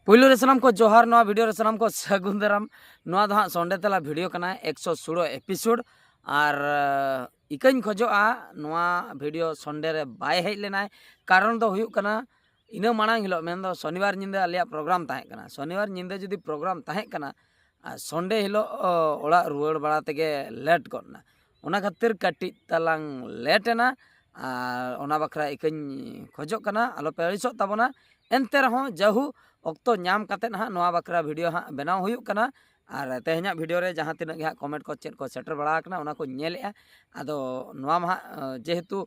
पुलू रे सलाम को जोहार नवा वीडियो रे सलाम को सगुन दाराम नवा दो हाँ संडे तला वीडियो कना 116 एपिसोड और इकन खोजा नवा वीडियो संडे रे बाय हेज लेना कारण दो हुयुक कना इना मांग हिलो मेन दो शनिवार निंदा आलिया प्रोग्राम ताहे कना शनिवार निंदा जदि प्रोग्राम ताहे कना संडे हिलो ओड़ा रुवाड़ बड़ा तेगे लेट करना ओना खातिर कटी तलांग लेट ना ओना बखरा इकन खोजो कना आलो पे अड़िसो ताबोना एनते रहो जहू अक्तो नाम कते हाँ नवा बकरा वीडियो हाँ बनाव हुयुक कना और तेहना वीडियो रे जहाँ तीन हाँ कमेंट को चेक को सेटर बड़ा कना उना को नेलेआ आदो नवा मा जेहेतु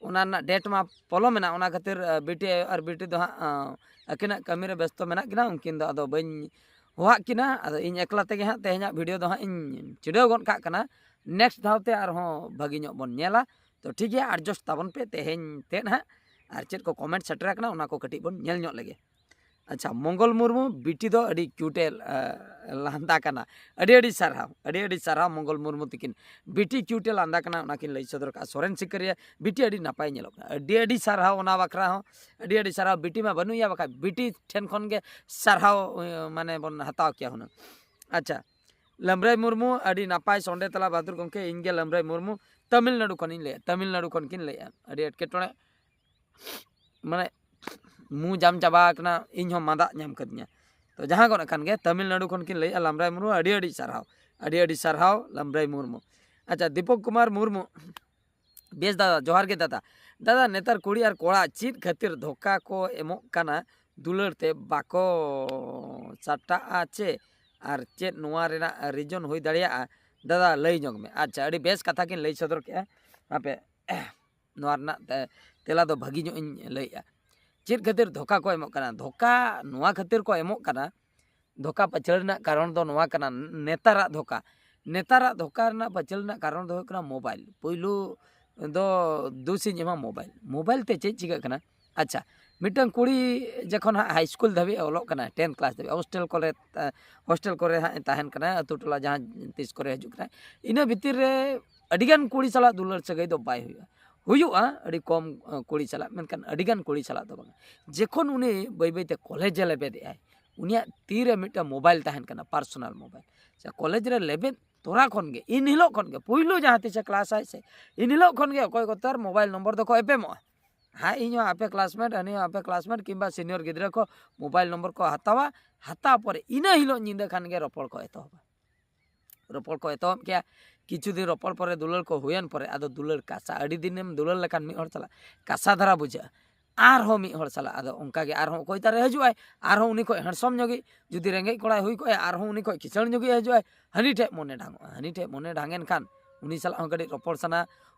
उना डेट मा पलो मेना उना खातिर बेटी और बेटी दो हाँ अकिना कमी रे व्यस्त मेना किना उनकिन दो आदो बइन होआ किना आदो इन एकला तेगे हाँ तेहना वीडियो दो हाँ इन चिड़ाव गन का कना नेक्स्ट धावते और हों भागी ᱧᱚᱜ बन नेला तो ठीक है एडजस्ट ताबन पे तेहेñ तेन हाँ और चेक को कमेंट सेटर कना उना को कटी बन नेल ᱧᱚᱜ लगे। अच्छा मंगल मुर्मू बिटी दो अड़ी क्यूटे लांदा कना अड़ी सारहाव मंगल मुर्मू तकिन बिटी क्यूटे लांदा कना उनाकिन लई सदर का सोरेन सिकरिया बिटी अड़ी नापाय नेलोक अड़ी सारहाव ओना बखरा हो अड़ी सारहाव बिटी मा बनुया बका बिटी ठेन खन गे सारहाव माने बन हताव किया हुना। अच्छा लमराय मुर्मू अड़ी नापाय संडे तला बहादुर गंके इनगे लमराय मुर्मू तमिलनाडु खन ले तमिलनाडु खन किन ले अड़ी एटकेटोड़े माने मुँह जाम चाबाकना इन मादा नाम कदिया तो जहाँ को खान गे तमिलनाडु खन किन लैया लमराय मुर्मू अड़ी सारहाव लमराय मुर्मू। अच्छा दीपक कुमार मुर्मू बेस दादा जोहार के दादा नेतार कुड़ी और कोड़ा चीत खातिर धोखा को एमोक कना दुलरते बाको चाटा आचे और चेत नोआ रेना रिजन हुई दाड़िया दादा लई जोग में। अच्छा अड़ी बेस कथा किन लई सदर के आपे नोआ रेना तेला दो भागी जो लैया चेत खातिर धोखा को एमोक कना धोखा नोआ खातिर को एमोक कना धोखा पचड़ना कारण दो नोआ कना नेतारा धोखा ना पचड़ना कारण दो कना मोबाइल पुइलू दो दूसरी एमा मोबाइल ते चेत चिका कना। अच्छा मिटन कुड़ी जखन हाई स्कूल धाबी ओलोक कना 10 क्लास धाबी हॉस्टल करे ताहन कना अतु टोला जहाँ तीस करे हजु कना इना भितर रे अडिगान कुड़ी सला दुलर सगई दो बाय हुयुआ अड़ी कम कुड़ी चला मेनकान अडिगान कुड़ी चला दो बांगा जेखन उनी बै बैते कॉलेज लेबेद आय उनिया तीरे मिटा मोबाइल ताहन कना पर्सनल मोबाइल से कॉलेज रे लेबेद तोरा खन गे इन हिलो खन गे पुइलो जहाँ तीस क्लास आय से इन हिलो खन गे अकय को तार मोबाइल नंबर दो को एपेमो हाँ इन आपे क्लासमेट किंबा सीनियर गिद्रा को मोबाइल नंबर को हतावा पर इना हिलो निंदा खान गे रपड़ को एतहब क्या किछु दिन रपड़ पर दुलर को हुयन पर आदो दुलर कासा अड़ी दिनेम दुलर लेकान मिद हर चला कासा धारा बुझा आर हो मिद हर चला आदो उनका गे आर हो कोई तारे हजुआय आर हो उनी को हरसम जोगी जुदी रेंगे कोड़ा हुई को आर हो उनी को किचण जोगी हजुआय हनी ठे मोने ढांगेन खान उनी चला हो गडी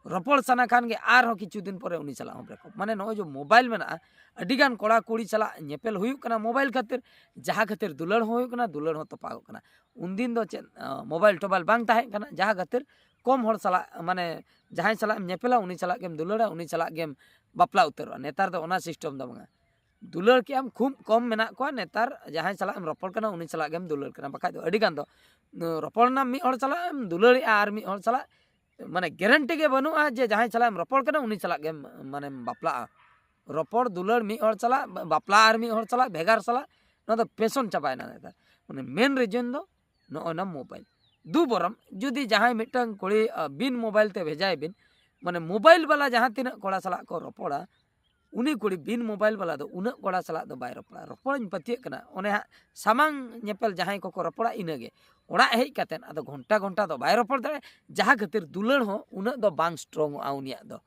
रपड़ सना खान गे आर हो किछु दिन पर उनी चला हो ब्रेकअप माने नो जो मोबाइल में अडिगान कोड़ा कुड़ी चला नेपेल हुयुक कना मोबाइल खातिर जहाँ खातिर दुलर हुयुक कना दुलर हो तपागो कना उन दिन दो चेन मोबाइल टोबाइल बांग ताहे कना जहाँ खातिर कम हर चला माने जहाँ चला नेपेला उनी चला गेम दुलरा उनी चला गेम बापला उतरवा नेतार दो ओना सिस्टम दो बांगा दुलर के हम खूब कम मेना को नेतार जहाँ चला रपड़ कना उनी चला गेम दुलर कना बखा दो अडिगान दो रपड़ ना मिद हर चला दुलर आर मिद हर चला माने गारंटी के बनुआ जे जहाँ चला रपड़ कना उनी चला गेम माने बापला रपड़ दुलर मिद हर चला बापला आर मिद हर चला भेगार चला ना तो पेशन चाबायना नेतार माने मेन रीजन दो ना मोबाइल दू बरम जुदी जहाँ मिटन कुड़ी बिन मोबाइल ते भेजाए बिन माने मोबाइल वाला जहाँ तीन कोड़ा सला को रपड़ा उनी कुड़ी बिन मोबाइल वाला दो उन कोड़ा सला दो बाय रपड़ा रपड़ पतिये कना ओने सामांग नेपेल जहाँ को रपड़ा इनगे ओड़ा हेज कातेन आदो घंटा दो बाय रपड़ दाड़े जहाँ खातिर दुलर हो उन दो बांग स्ट्रॉंग उनिया दो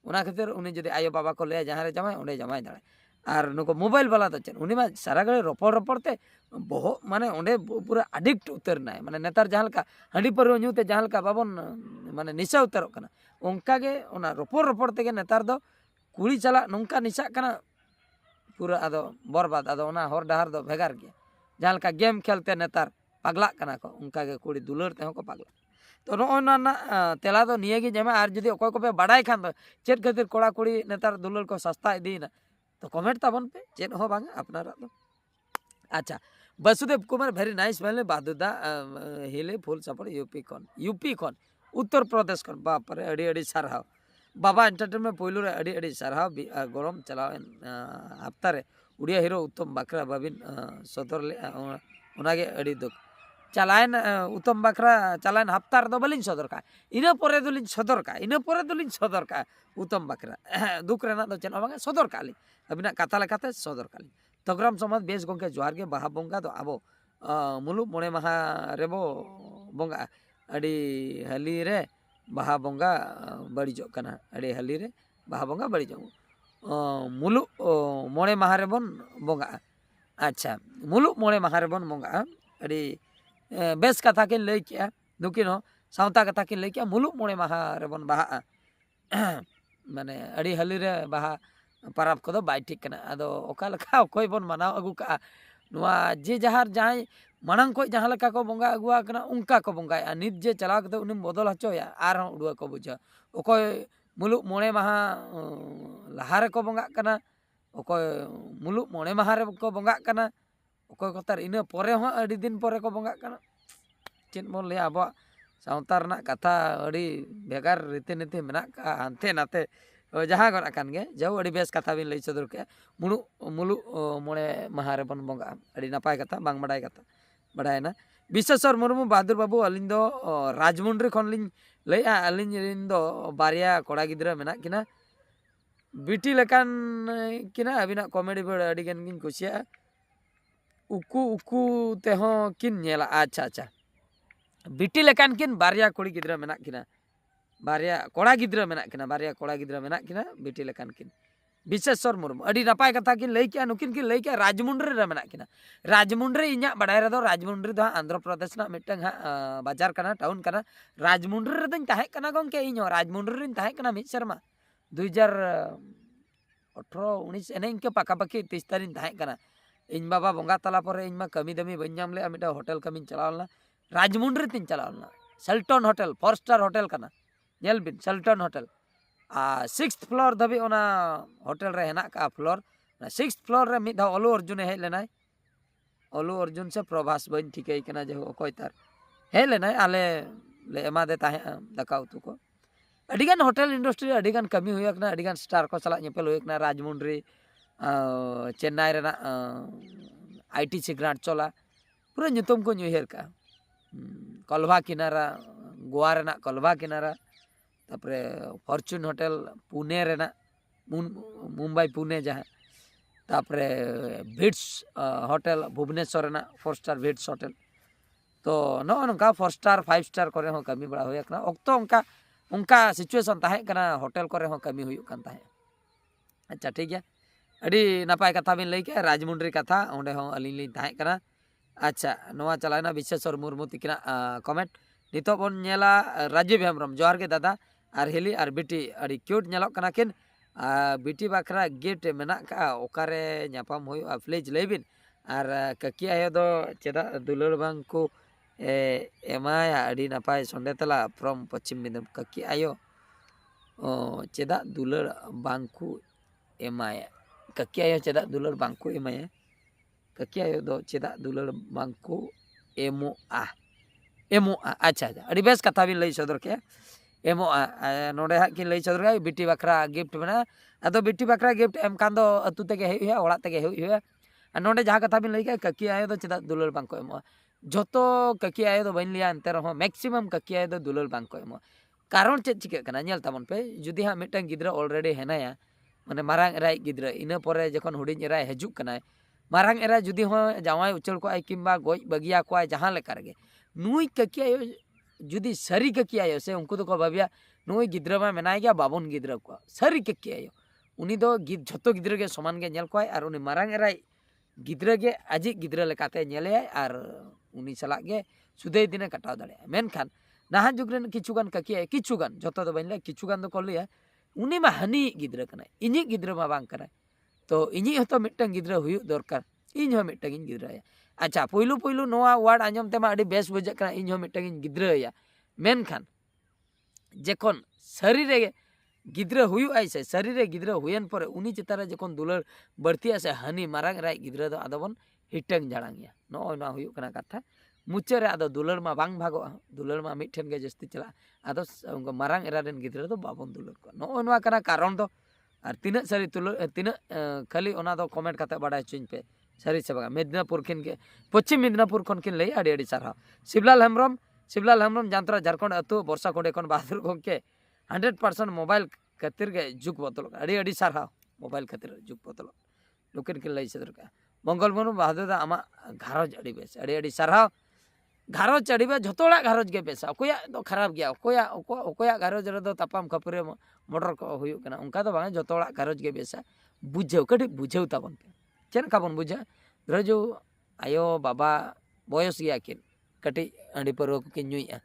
ओना खातिर उनी जदी आयो बाबा को ले जहाँ रे जमाय ओंडे जमाय दाड़े और नुको मोबाइल वाला तो चेन उनी मा सारा घड़ी रपड़ ते बहुत माने ओंडे पूरा एडिक्ट उतर नाय माने नेतार जहाँ लका हंडी पर ᱧᱩते जहाँ लका बाबन माने निशा उतरक कना ओंका गे ओना रपड़ तेगे नेतार दो कुड़ी चला नोंका निशा कना पूरा आदो बर्बाद आदो ओना हर डहार दो भेगार गया जहाँ लका गेम खेलते नेतार पागला कना को उनका गे कुड़ी दुलर ते को पागला तो ना तेला दो निये गे जमा आर जदी अकय को पे बाडाय खान दो चेत खातिर कोड़ा कुड़ी नेतार दुलर को सस्ता इदीना तो कमेंट ताबन पे चेत हो बांगा अपनारा दो। अच्छा वसुदेव कुमार वेरी नाइस मैंने बादुदा हिले फुल सपोर्ट यूपी खन उत्तर प्रदेश खन बाप रे अड़ी सारहाव बाबा एंटरटेनमेंट पुइलू रे अड़ी सारहाव गरम चलाव हफ्ता रे उड़िया हिरो उत्तम बाखरा बाबिन सदर ले ओनागे अड़ी दुख चालायन उत्तम बाखरा चालायन हफ्ता रे दो बलिन सदर का इना परे दुलिन सदर का इना परे दुलिन सदर का उत्तम बाखरा दुख रेना दो चेन बांगा सदर काली अबिना कथा लेकाते सदर काली तगराम समाज बेस गोंके जोहार गे बाहा बोंगा दो आबो मुलुक मोणे माहा रेबो बोंगा अड़ी हली रे बाहा बोंगा बड़ीजो कना अड़ी हली रे बाहा बोंगा बड़ीजो मुलुक मोणे माहा रे बोन बोंगा अच्छा मुलुक मोणे माहा रे बोन बोंगा अड़ी बेस कथा किन लई किया नुकिन हो सावता कथा किन लई किया मुलुक मोणे माहा रे बोन बाहा माने अड़ी हली रे बाहा पाराब को बाय ठीक कना आदो ओका लखा कोई बोन मनाव अगु का नुआ जे जहार जहां मांग को जहां लका को बोंगा अगुआ कना उनका को बोंगा नित जे चला के उनी बदल हचोया आर हूं उडुआ को बुझा ओकोय मुलुक मोणे माहा लहा रे को बोंगा कना ओकोय मुलुक मोणे माहा रे को बोंगा कना ओकोय कोतार इना परे हो अड़ी दिन परे को बोंगा कना चेन बोन ले आबो सावता रना कथा अड़ी भेगार रीति नीति मेना का हानते नाते जहाँ गना कान गे जाऊ अड़ी बेस कथा बिन लई सदर के मुलुक मुलुक मोणे माहा रे बन बोंगा अड़ी नपाय कथा बांग बडाय कथा बडायना विश्वेश्वर मुर्मू बहादुर बाबू अलिन दो राजमुंड्री खन लिन लैया अलिन रिन दो बारिया कोड़ा गिद्रा मेना किना बिटी लेकान किना अबिना कॉमेडी बड़ अड़ी गन किन कुसिया उकू उकू ते हो किन नेला अच्छा अच्छा बिटी लेकान किन बारिया कोड़ी गिद्रा मेना किना बारिया कोड़ा गिद्रा मेना किना बारिया कोड़ा गिद्रा मेना किना बिटी लेकान किन विश्वेश्वर मुर्मू अड़ी नपाय कथा किन लई किया नुकिन किन लई किया राजमुंड्री रे मेना किना राजमुंड्री इन्या बडाय रे दो राजमुंड्री दो आंध्र प्रदेश ना मिटंग बाजार कना टाउन कना राजमुंड्री रे दन ताहे कना गंके इन्यो राजमुंड्री रिन ताहे कना मित शर्मा 2018 19 एने इनके पाका पाकी 30 तारिन ताहे कना इन बाबा बोंगा तला पर इन मा कमी दमी बन नाम ले मिटा होटल कमी चलावलना राजमुंड्री तिन चलावलना सल्टन होटल 4 स्टार होटल कना नेल बिन सल्टन होटल 6th फ्लोर धबी ओना होटल रे हेना का फ्लोर 6th फ्लोर रे मिद अलू अर्जुन हे लेनाय अलू अर्जुन से प्रभास बन ठीकई कना जे ओकोय तार हे लेनाय आले ले एमा दे ताहे दका उतु को अडिगान होटल इंडस्ट्री अडिगान कमी हुई कना अडिगान स्टार को सला नेपेल हुई कना राजमुंड्री चेन्नई रेना आईटी सिग्राट चोला पूरा nyutum को न्यूहेर का कलवा किनारा गोवा रेना कलवा किनारा तापरे फॉर्च्यून होटल पुणे रेना मुंबई पुणे जहाँ तापरे विट्स होटल भुवनेश्वर रेना 4 स्टार विट्स होटल तो नौका 4 स्टार 5 स्टार करे हो कमी बड़ा हुई कना ओक्तो उनका उनका सिचुएशन ताहे कना होटल करे हो कमी हुई कान ताहे अच्छा ठीक है अड़ी नपाय कथा बिन लई के राजमुंड्री कथा ओंडे हो अलिन लिन ताहे कना अच्छा नोआ चलाना विश्वेश्वर मुर्मू तिकना कमेंट नितो बन नेला राजीव हेम्ब्रम जोहार के दादा आर हेली आर बिटी अड़ी क्यूट नेलो कना किन बिटी बाखरा गिफ्ट मेना का ओकारे न्यापाम होय प्लीज लेबिन आर ककिया हे दो चेदा दुलर बांग को एमाया अड़ी नपाय संडे तला फ्रॉम पश्चिम मेदिनीपुर ककी आयो चेदा दुलर बांग को एमाया ककी आयो चेदा दुलर बांग को एमाया ककी आयो दो चेदा दुलर बांग को एमो आ अच्छा अच्छा अड़ी बेस कथा बिन लई सदर के एमो नोडे हा किन लई सदर के बिटी बाखरा गिफ्ट मेना अदो बिटी बाखरा गिफ्ट एम कान दो अतु तेगे हेउ हुआ ओड़ा तेगे हेउ हुआ नोडे जहाँ कथा बिन लई के ककी आयो दो चेदा दुलर बांग को एमो जोतो ककी आयो दो बन लिया अंते रहो मैक्सिमम ककी आयो दो दुलर बांग को एमो कारण चेद चिके कना नेल ताबन पे जुदी हा मिटन गिद्रा ऑलरेडी हेनाया माने मारांग एराय गिद्रा इना परे जखन हुडिन एराय हजुक कनाय मारांग एरा जुदी हो जावाय उचल को आय किंबा गोज बगिया को आय जहां लेकर गे नुई ककी आयो जुदी सरी ककी आयो से उनको तो को भाबिया नुई गिद्रा मा मेनाय गया बाबन गिद्रा को सरी ककी आयो उनी दो झोतो गिद्रा के समान के नेल को आय आर उनी मारांग एराय गिद्रा के आजि गिद्रा लेकाते नेले आर उनी सला गे सुदे दिने कटाव दाड़े मेनखान नाहा जुगरेन किछुगान ककी आय किछुगान झोतो दो बनले किछुगान दो को लिया उनी मा हनी गिद्रा कना इनी गिद्रा मा बांग कना तो इनी हतो मिटन गिद्रा हुयु दरकार इन हो मिटन गिद्रा अच्छा पुइलु पुइलु नोआ वार्ड आंजम तेमा अडी बेस बुझा कना इन हो मिटन गिद्रा मेनखान जेखन शरीर रे गिद्रा हुयु आय से शरीर रे गिद्रा हुयन पर उनी चितारे जेखन दुलर बढ़ती से हनी मारांग राय गिद्रा दो आदो बन हिटंग जाड़ांगिया नो ना हुयु कना कथा मुचे रे आदो दुलर मा बांग भागो दुलर मा मिठेन गे जस्ती चला आदो मारांग एरा रेन गिद्रा दो बाबन दुलर को नो नोआ कना कारण दो और तीना सारी तुल तीना खाली कमेंट करते बाड़ा चुन पे सारी से बागा मेदिनीपुर खिन के पश्चिम मेदिनीपुर खन किन लई आड़ी सारा शिवलाल हेम्ब्रम जानतरा झारखंड अतु बर्षा कोंडे खन बहादुर गंके 100% मोबाइल खातिर के जुग बदल आड़ी सारा मोबाइल खातिर जुग बदल नुकिन किन लई सदर का मंगल मुर्मू बहादुर दा आमा घारोज आड़ी बेस आड़ी सारा घारोज आड़ी बे झोतोड़ा घारोज के बेसा ओकोया तो खराब गया ओकोया घारोज रे दो तापाम खपरे मोटर को हुयु कना उनका तो बांगे झोतोड़ा घारोज के बेसा बुझाव कटी बुझाव ताबन पे चेन का बन बुझा धरो जो आयो बाबा बयस गया किन कटी अंडी पर किन नुइया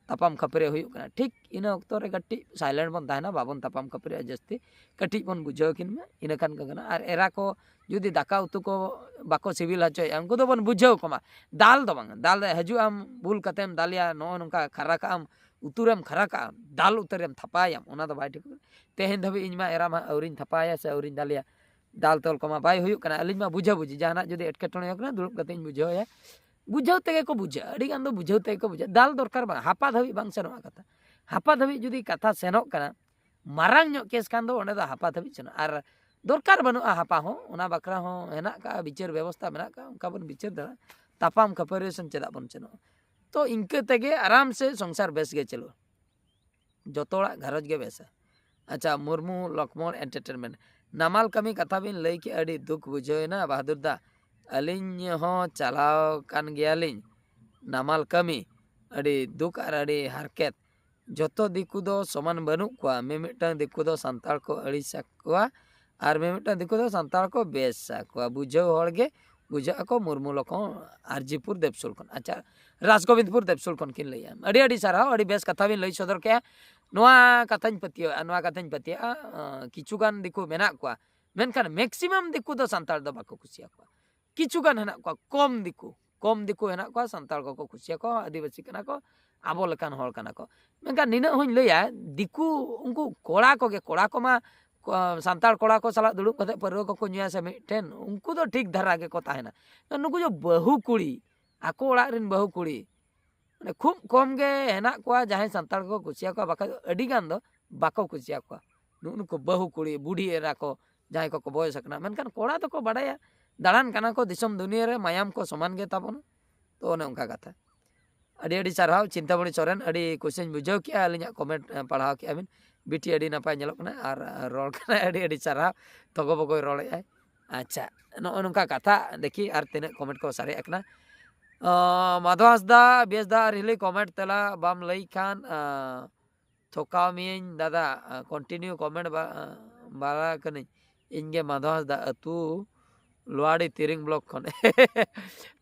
तापाम खपरे हुयु कना ठीक इन अक्तो रे कटी साइलेंट बन ताहेना बाबन तापाम खपरे जस्ती कटी बन बुझाव किन में इन खान का कना और एरा को जुदी दाका उतु को बाको सिविल हचय उनको तो बन बुझाव कमा दाल तो बांग दाल हजू आम बुल कतेम दालिया नो नका खराका आम उतुरम खराका दाल उतरम थपायाम ओना तो बाय ठीक तेहेन धबी इनमा एरा मा औरिन थपाया से औरिन दालिया दाल तोल कमा बाय हुयु कना अलिन मा बुझा बुझी जहाना जुदी एटकेटणे होकना दुरुब कते बुझाव या बुझाव तेगे को बुझा अडी गान दो बुझाव तेगे को बुझा दाल दरकार बा हापा धबी बांग सेनोआ कथा हापा धबी जुदी कथा सेनोक कना मारांग ᱧᱚᱜ केस खान दो ओंडे दो हापा धबी सेनो आर दरकार बनुआ हापा हो ओना बकरा हो हेना का विचार व्यवस्था मेना का उनका बन विचार दरा तापाम खपरेशन चेदा बन सेनो तो इनके तेगे आराम से संसार बेस गे चलो जोतोड़ा घरज गे बेसा अच्छा मुर्मू लक्ष्मण एंटरटेनमेंट नामाल कमी कथा बिन लई के अड़ी दुख बुझेना बहादुर दा अलिंग हो चलाव कान गयालिंग नामाल कमी अड़ी दुख और अड़ी हारकेत जोतो दिकु दो समान बनु को मिमिटन दिकु दो संताल को अड़ीसा को और मिमिटन दिकु दो संताल को बेसा को बुझो होड़गे बुझा को मुर्मू लको आरजीपुर देवसुल खन अच्छा राजगोविंदपुर देवसुल खन किन लई अड़ी अड़ी सारा अड़ी बेस कथा बिन लई सदर के नोआ कथाñ पतिया किचुगान दिकु मेना को मेनखान मैक्सिमम दिकु दो संताल दो बाको खुशिया को किचुगान हेना को कम दिकु हेना को संताल को खुशिया को आदिवासी कना को आबो लकान हॉल कना को मेनखान निना होइन लैया दिकु उनको कोड़ा को मा संताल कोड़ा को साला दुड़ुब कते परवा को नुया से मिटेन उनको तो ठीक धरा के को ताहेना नुकु जो बहु कुड़ी आको ओड़ा रिन बहु कुड़ी माने खूब कम गे हेना को जहां संताल को खुशिया को बाका अडी गान दो बाको खुशिया को नुको बहु कुड़ी बुढ़ी एरा को जहां को बयस कना मेनखान कोड़ा तो को बाड़ाया दाड़ान कना को दिसम दुनिया रे मायाम को समान गे ताबोन तो ओने उनका कथा अड़ी अड़ी सारहाव चिंतामणि सोरेन अड़ी कुछ बुझाव के अलिया कमेंट पढ़ाव के अबिन बिटी अड़ी नपाय नेलोक कना और रोल कना अड़ी सारहाव तगो बगोय रोले आय अच्छा नो नोंका कथा देखी और तिना कमेंट को सारे एकना माधव हांसदा बेसदा रिली कमेंट तला बाम लई खान थोकाव मियन दादा कंटिन्यू कमेंट बारा कनी इनगे माधव हांसदा अतु लोहाड़ी तिरिंग ब्लॉक खन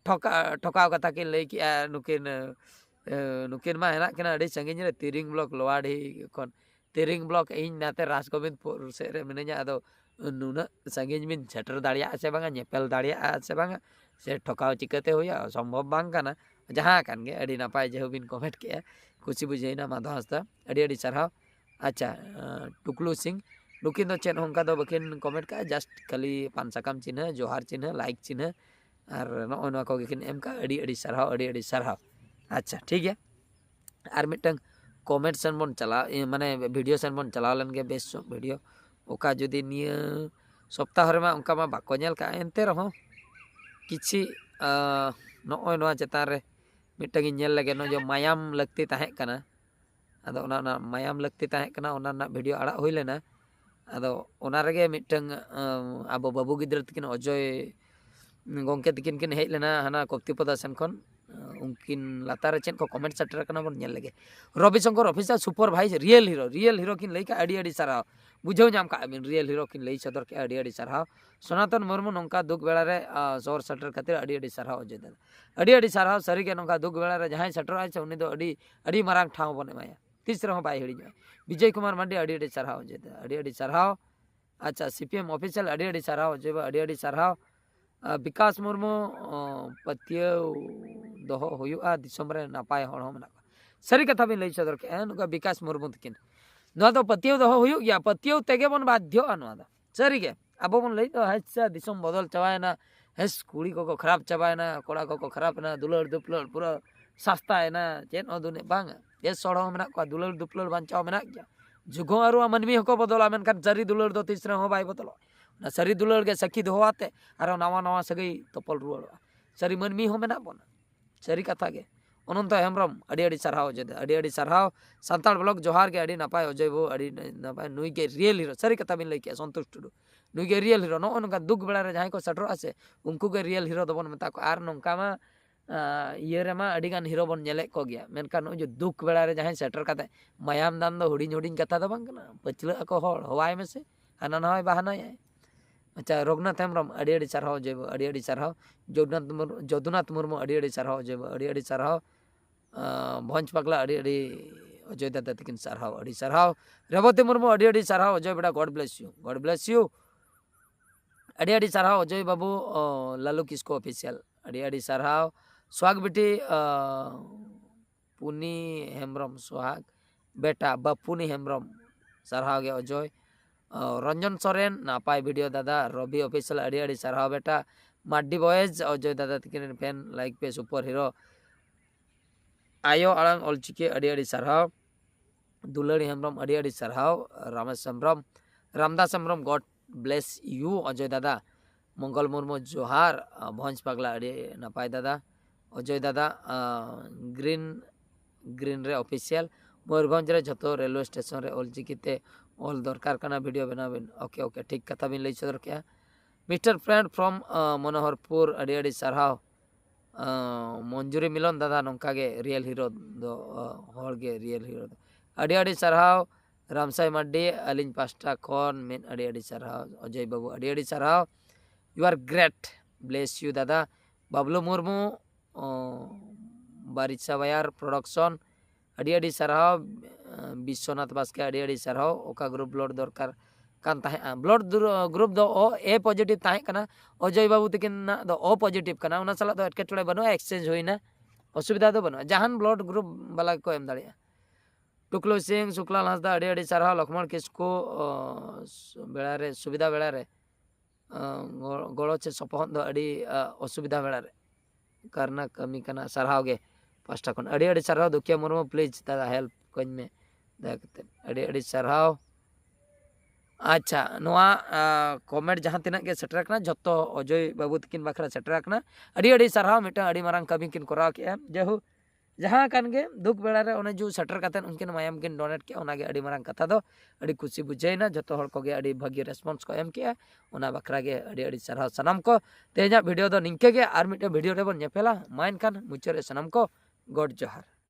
ठोकाव कथा किन लई किया नुकिन मा हेना किना अड़ी संगिन रे तिरिंग ब्लॉक लोहाड़ी खन तिरिंग ब्लॉक इन नाते राजगोविंदपुर से रे मिनजा अदो नुना संगिन मिन सेटर दाड़िया से बांगा नेपेल दाड़िया से बांगा से ठोकाव चिकते हुया संभव बांग काना जहां कान गे अड़ी नापाय जेहु बिन कमेंट के खुशी बुझेना माधव हांसदा अड़ी अड़ी सारहाव अच्छा टुकलू सिंह नुकिन दो चेन होंका दो बकिन कमेंट का जस्ट खाली पान साकाम चिन्ह जोहार चिन्ह लाइक चिन्ह और नो को गिन एम का अड़ी सारहाव अच्छा ठीक है और मिटंग कमेंट सेन बन चला माने वीडियो सेन बन चला लन गे बेस वीडियो ओका जुदी निया सप्ताह रे मा उनका मा बाको नेल का एनते रहो किछि नो चेतान रे मिटंग नेल लगे नो जो मायाम लगती ताहे कना अदो ओना मायाम लगती ताहे कना ओना ना वीडियो आड़ा होई लेना अदो ओना रेगे मिटंग आबो बाबू गिद्र तकिन अजय गंके तकिन किन हेज लेना हाना कप्तिपदा सेन खन उनकिन लातार चेन को कमेंट सेटर कना बन नेल लगे Ravishankar officer supervise real hero किन लई का अड़ी साराव बुझाव नाम का बिन रियल हीरो किन लई सदर के अड़ी साराव सनातन मुर्मू नोंका दुख बेला रे सोर सेटर खातिर अड़ी साराव अजय दादा अड़ी साराव सरी के नोंका दुख बेला रे जहां सेटर आय उनी दो अड़ी मारांग ठाव बन एमाया तीस रहो बाय हिड़ी विजय कुमार मांडी अड़ी साराव अजय दादा अड़ी साराव अच्छा सीपीएम ऑफिशियल अड़ी साराव अजय अड़ी साराव विकास मुर्मू पतियव दोहो हुयुआ दिसम रे नापाय हड़ हो मेना सरी कथा बिन लई सदर के नुका विकास मुर्मू तकिन नो दो पतियव दोहो हुयु गया पतियव तेगे बन बाध्य नो दा सरी के अब बन लई दो हच्चा दिसम बदल चबायना हेस कुड़ी को खराब चबायना कोड़ा को खराब ना दुलर दुपलर पूरा सस्ता है ना चेन ओदुने बांग ये सड़ो मेना को दुलर दुपलर बांचाव मेना गया जुग आरुआ मानमी हको बदला मेनखान सारी दुलार दो तीसरे हो बाय बदलो ना सारी दुलार के सखी दोहाते आरो नवा नवा सगई तपल रुआड़वा सारी मानमी हो मेना बना सारी कथा के अनंत हेम्ब्रम अड़ी अड़ी सरहाव अड़ी सरहाव सानताल ब्लॉग जोहार के अड़ी नपाय अजय बो अड़ी नपाय नुई के रियल हीरो सारी कथा बिन लई के संतोष टुडू नुई के रियल हीरो नो नका दुख बेड़ा रे जहां को सटरो आसे उनको के रियल हीरो दबन मेता को आर नंका मा ये रे मा अड़ी गान हीरो बन नेले को गया मेनका जो दुख बेड़ा रे जहां सेटर काते मायाम दान दो हुडिन हुडिन कथा दो बांग कना पचला को होड़ हवाय में से हाना नय बहानाय अच्छा रघुनाथ हेम्ब्रम अड़ी अड़ी सरहाव जेब अड़ी सरहाव जदुनाथ मुर्मू अड़ी सरहाव जेब अड़ी सरहाव भंज पगला अड़ी अजय दादा तकिन सरहाव अड़ी सरहाव रेवती मुर्मू अड़ी सरहाव अजय बेटा गॉड ब्लेस यू अड़ी सरहाव अजय बाबू लालू किस्को ऑफिशियल अड़ी सरहाव स्वाग बेटी पुनी हेम्ब्रम स्वाग बेटा बापुनी हेम्ब्रम सरहाव गे अजय रंजन सोरेन नापाय वीडियो दादा रवि ऑफिशियल अड़ी सरहाव बेटा माड्डी बॉयज अजय दादा तकिन फैन लाइक पे सुपर हीरो आयो आड़ांग ऑलचिकी अड़ी सरहाव दुलारी हेम्ब्रम अड़ी सरहाव Ramesh Hembram Ramdas Hembram god bless you Ajay दादा मंगल मुर्मू जोहार भंज पगला अड़ी नापाय दादा अजय दादा ग्रीन रे ऑफिशियल मयूरभंज रे जतो रेलवे स्टेशन रे ऑलचिकी ते ऑल दरकार कना वीडियो बनाबिन ओके ठीक कथा बिन लई सदर के मिस्टर फ्रेंड फ्रॉम मनोहरपुर अड़ी सरहाव मंजूरी मिलन दादा नौका के रियल हीरो दो हर के रियल हीरो दो अड़ी सरहाव रामसाई माड्डी अलिंग पास्टा खन मेन अड़ी सरहाव अजय बाबू अड़ी सरहाव you are great bless you दादा बबलू मुर्मू बारिशा वायर प्रोडक्शन अड़ी सरहाव विश्वनाथ बास्के अड़ी सरहाव ओका ग्रुप ब्लड दरकार कान ताहे ब्लड ग्रुप दो ओ ए पॉजिटिव ताहे कना अजय बाबू तकिन दो ओ पॉजिटिव कना उना साला दो एटकेटोड़े बनो एक्सचेंज होइना असुविधा दो बनो जहान ब्लड ग्रुप वाला को एम दाड़िया टुकलो सिंह शुक्लाल हांसदा अड़ी सरहाव लक्ष्मण किस्को बेड़ा रे सुविधा बेड़ा रे गड़ो चे सपहन दो अड़ी असुविधा बेड़ा रे करना कमी कना सरहाव गे पास्टा खन अड़ी सरहाव दुखिया मुर्मू प्लीज दादा हेल्प कñ में दाकते अड़ी सरहाव अच्छा नोआ कमेंट जहाँ तीना के सेटर कना जतो अजय बाबू तकिन बखरा सेटर कना अड़ी सरहाव मिटा अड़ी मारंग कमी किन कराव के जेहू जहाँ कान के दुख बेड़ा रे ओने जो सेटर काते उनकिन मायाम किन डोनेट के ओना गे अड़ी मारंग कथा दो अड़ी खुशी बुझेना जतो हर को गे अड़ी भागी रेस्पॉन्स को एम के ओना बखरा गे अड़ी सरहाव सनम को तेजा वीडियो दो निंके के आर मिटे वीडियो रे बन नेपेला माइन कान मुचरे सनम को गॉड जोहार।